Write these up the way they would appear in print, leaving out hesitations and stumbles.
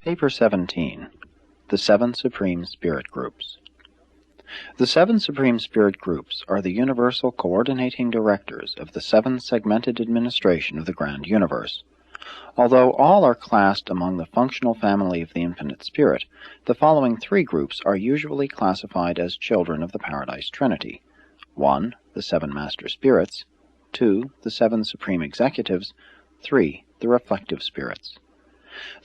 Paper 17. The Seven Supreme Spirit Groups. The seven Supreme Spirit Groups are the universal coordinating directors of the seven segmented administration of the grand universe. Although all are classed among the functional family of the Infinite Spirit, the following three groups are usually classified as children of the Paradise Trinity. 1. The Seven Master Spirits. 2. The Seven Supreme Executives. 3. The Reflective Spirits.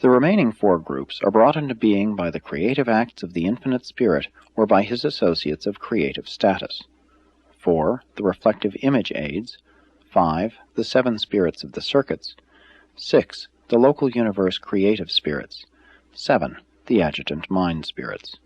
The remaining four groups are brought into being by the creative acts of the Infinite Spirit or by his associates of creative status. 4. The Reflective Image Aids. 5. The Seven Spirits of the Circuits. 6. The Local Universe Creative Spirits. 7. The Adjutant Mind Spirits.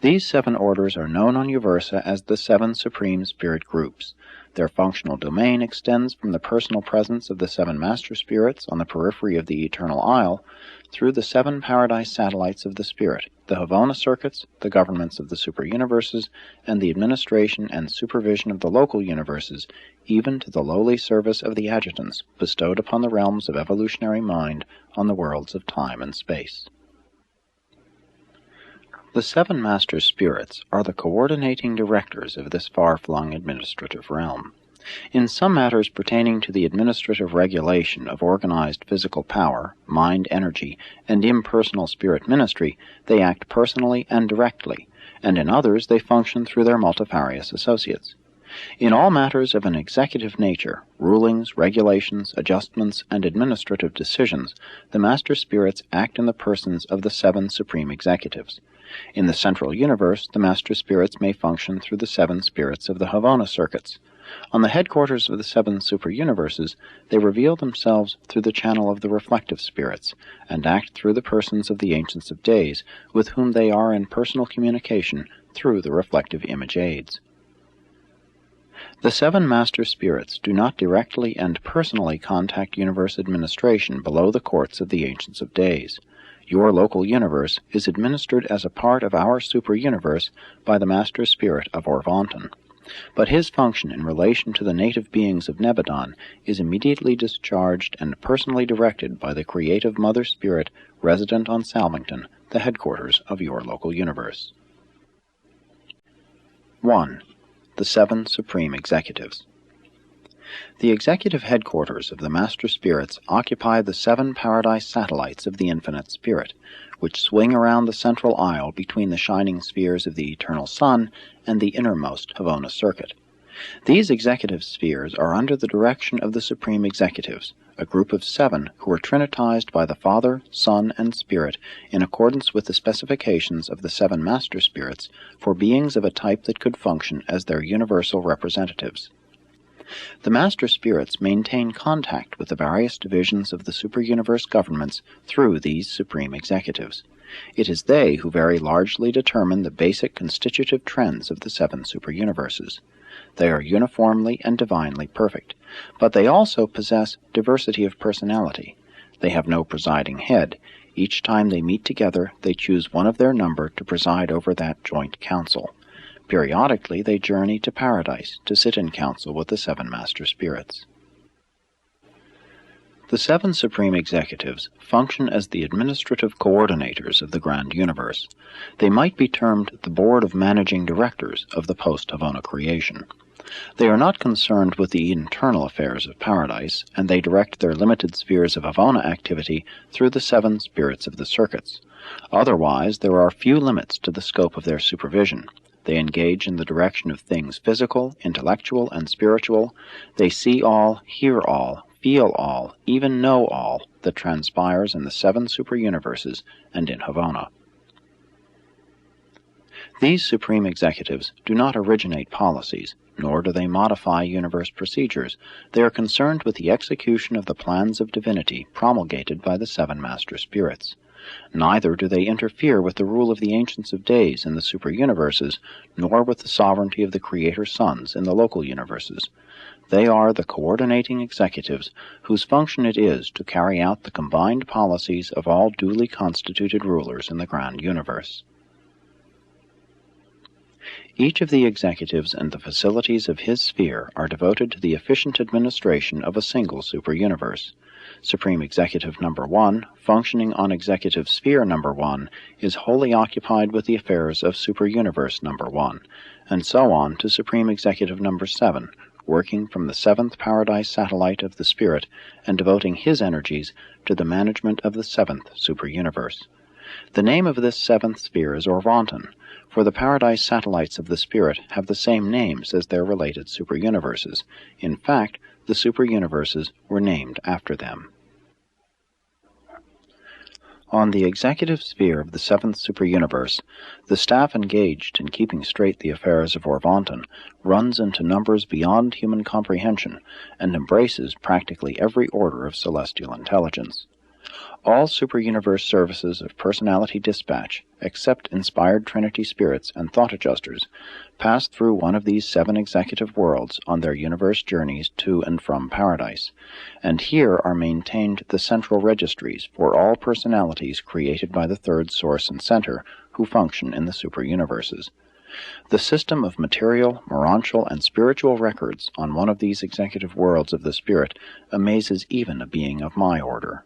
These seven orders are known on Uversa as the Seven Supreme Spirit Groups. Their functional domain extends from the personal presence of the seven Master Spirits on the periphery of the Eternal Isle through the seven Paradise Satellites of the Spirit, the Havona Circuits, the governments of the super-universes, and the administration and supervision of the local universes, even to the lowly service of the adjutants bestowed upon the realms of evolutionary mind on the worlds of time and space. The seven Master Spirits are the coordinating directors of this far-flung administrative realm. In some matters pertaining to the administrative regulation of organized physical power, mind energy, and impersonal spirit ministry, they act personally and directly, and in others they function through their multifarious associates. In all matters of an executive nature, rulings, regulations, adjustments, and administrative decisions, the Master Spirits act in the persons of the seven Supreme Executives. In the central universe, the Master Spirits may function through the seven spirits of the Havona Circuits. On the headquarters of the seven super-universes, they reveal themselves through the channel of the Reflective Spirits, and act through the persons of the Ancients of Days, with whom they are in personal communication through the Reflective Image Aids. The seven Master Spirits do not directly and personally contact universe administration below the courts of the Ancients of Days. Your local universe is administered as a part of our super-universe by the Master Spirit of Orvonton, but his function in relation to the native beings of Nebadon is immediately discharged and personally directed by the creative Mother Spirit resident on Salvington, the headquarters of your local universe. 1. The Seven Supreme Executives. The executive headquarters of the Master Spirits occupy the seven Paradise Satellites of the Infinite Spirit, which swing around the central isle between the shining spheres of the Eternal Sun and the innermost Havona Circuit. These executive spheres are under the direction of the Supreme Executives, a group of seven who are trinitized by the Father, Son, and Spirit in accordance with the specifications of the seven Master Spirits for beings of a type that could function as their universal representatives. The Master Spirits maintain contact with the various divisions of the super-universe governments through these Supreme Executives. It is they who very largely determine the basic constitutive trends of the seven super-universes. They are uniformly and divinely perfect, but they also possess diversity of personality. They have no presiding head. Each time they meet together, they choose one of their number to preside over that joint council. Periodically, they journey to Paradise to sit in council with the seven Master Spirits. The seven Supreme Executives function as the administrative coordinators of the grand universe. They might be termed the Board of Managing Directors of the post-Havona creation. They are not concerned with the internal affairs of Paradise, and they direct their limited spheres of Havona activity through the seven spirits of the circuits. Otherwise, there are few limits to the scope of their supervision. They engage in the direction of things physical, intellectual, and spiritual. They see all, hear all, feel all, even know all that transpires in the seven super-universes and in Havona. These Supreme Executives do not originate policies, nor do they modify universe procedures. They are concerned with the execution of the plans of divinity promulgated by the seven Master Spirits. Neither do they interfere with the rule of the Ancients of Days in the super-universes, nor with the sovereignty of the Creator Sons in the local universes. They are the coordinating executives whose function it is to carry out the combined policies of all duly constituted rulers in the grand universe. Each of the executives and the facilities of his sphere are devoted to the efficient administration of a single super-universe. Supreme Executive Number 1, functioning on Executive Sphere Number 1, is wholly occupied with the affairs of Super-Universe Number 1, and so on to Supreme Executive Number 7, working from the 7th Paradise satellite of the Spirit and devoting his energies to the management of the 7th Super-Universe. The name of this 7th sphere is Orvanton, for the Paradise satellites of the Spirit have the same names as their related super-universes. In fact, the super-universes were named after them. On the executive sphere of the 7th super-universe, the staff engaged in keeping straight the affairs of Orvanton runs into numbers beyond human comprehension and embraces practically every order of celestial intelligence. All super-universe services of personality dispatch, except inspired Trinity spirits and thought adjusters, pass through one of these 7 executive worlds on their universe journeys to and from Paradise, and here are maintained the central registries for all personalities created by the third source and center who function in the super-universes. The system of material, morontial, and spiritual records on one of these executive worlds of the Spirit amazes even a being of my order.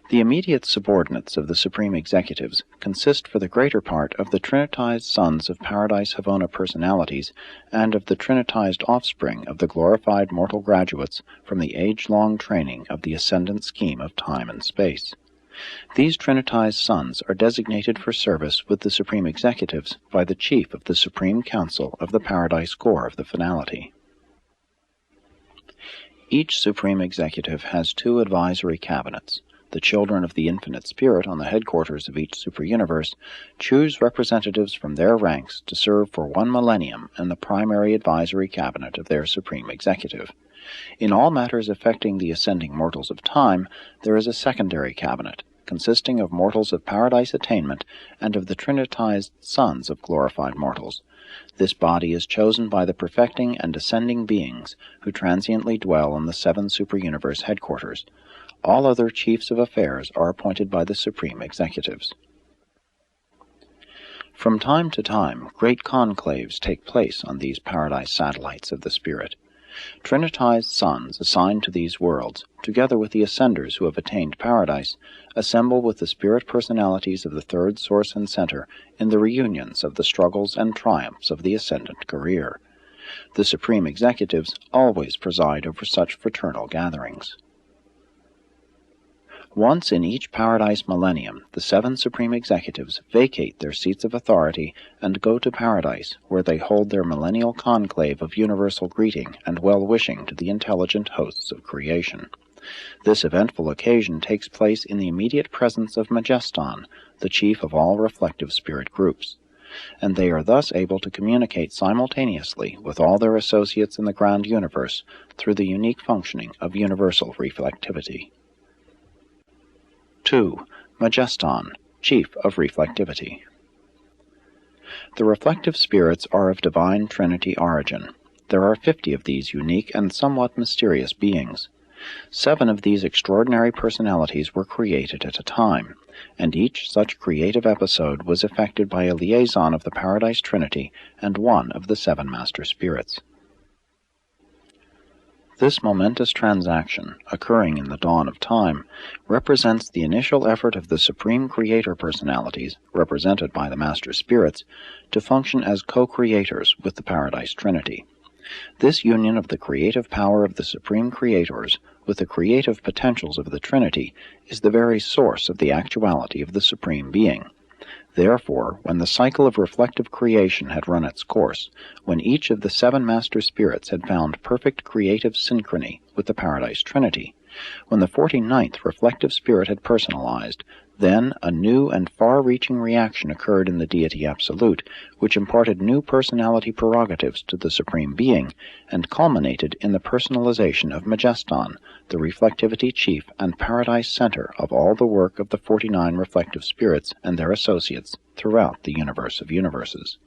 The immediate subordinates of the Supreme Executives consist for the greater part of the trinitized sons of Paradise Havona personalities and of the trinitized offspring of the glorified mortal graduates from the age-long training of the ascendant scheme of time and space. These trinitized sons are designated for service with the Supreme Executives by the Chief of the Supreme Council of the Paradise Corps of the Finality. Each Supreme Executive has 2 advisory cabinets. The children of the Infinite Spirit on the headquarters of each super-universe choose representatives from their ranks to serve for 1 millennium in the primary advisory cabinet of their Supreme Executive. In all matters affecting the ascending mortals of time, there is a secondary cabinet, consisting of mortals of Paradise attainment and of the trinitized sons of glorified mortals. This body is chosen by the perfecting and ascending beings who transiently dwell in the 7 super-universe headquarters. All other chiefs of affairs are appointed by the Supreme Executives. From time to time, great conclaves take place on these Paradise satellites of the Spirit. Trinitized sons assigned to these worlds, together with the ascenders who have attained Paradise, assemble with the spirit personalities of the third source and center in the reunions of the struggles and triumphs of the ascendant career. The Supreme Executives always preside over such fraternal gatherings. Once in each Paradise millennium, the 7 Supreme Executives vacate their seats of authority and go to Paradise, where they hold their millennial conclave of universal greeting and well-wishing to the intelligent hosts of creation. This eventful occasion takes place in the immediate presence of Majeston, the chief of all reflective spirit groups, and they are thus able to communicate simultaneously with all their associates in the ground universe through the unique functioning of universal reflectivity. 2. Majeston, Chief of Reflectivity. The reflective spirits are of divine Trinity origin. There are 50 of these unique and somewhat mysterious beings. 7 of these extraordinary personalities were created at a time, and each such creative episode was effected by a liaison of the Paradise Trinity and one of the 7 Master Spirits. This momentous transaction, occurring in the dawn of time, represents the initial effort of the Supreme Creator personalities, represented by the Master Spirits, to function as co-creators with the Paradise Trinity. This union of the creative power of the Supreme Creators with the creative potentials of the Trinity is the very source of the actuality of the Supreme Being. Therefore, when the cycle of reflective creation had run its course, when each of the 7 Master Spirits had found perfect creative synchrony with the Paradise Trinity, when the 49th reflective spirit had personalized, then a new and far-reaching reaction occurred in the Deity Absolute, which imparted new personality prerogatives to the Supreme Being, and culminated in the personalization of Majeston, the reflectivity chief and Paradise center of all the work of the 49 reflective spirits and their associates throughout the universe of universes.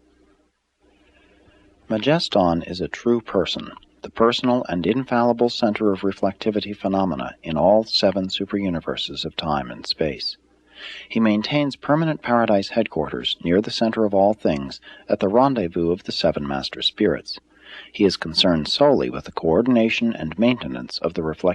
Majeston is a true person, the personal and infallible center of reflectivity phenomena in all 7 superuniverses of time and space. He maintains permanent Paradise headquarters near the center of all things at the rendezvous of the 7 Master Spirits. He is concerned solely with the coordination and maintenance of the reflected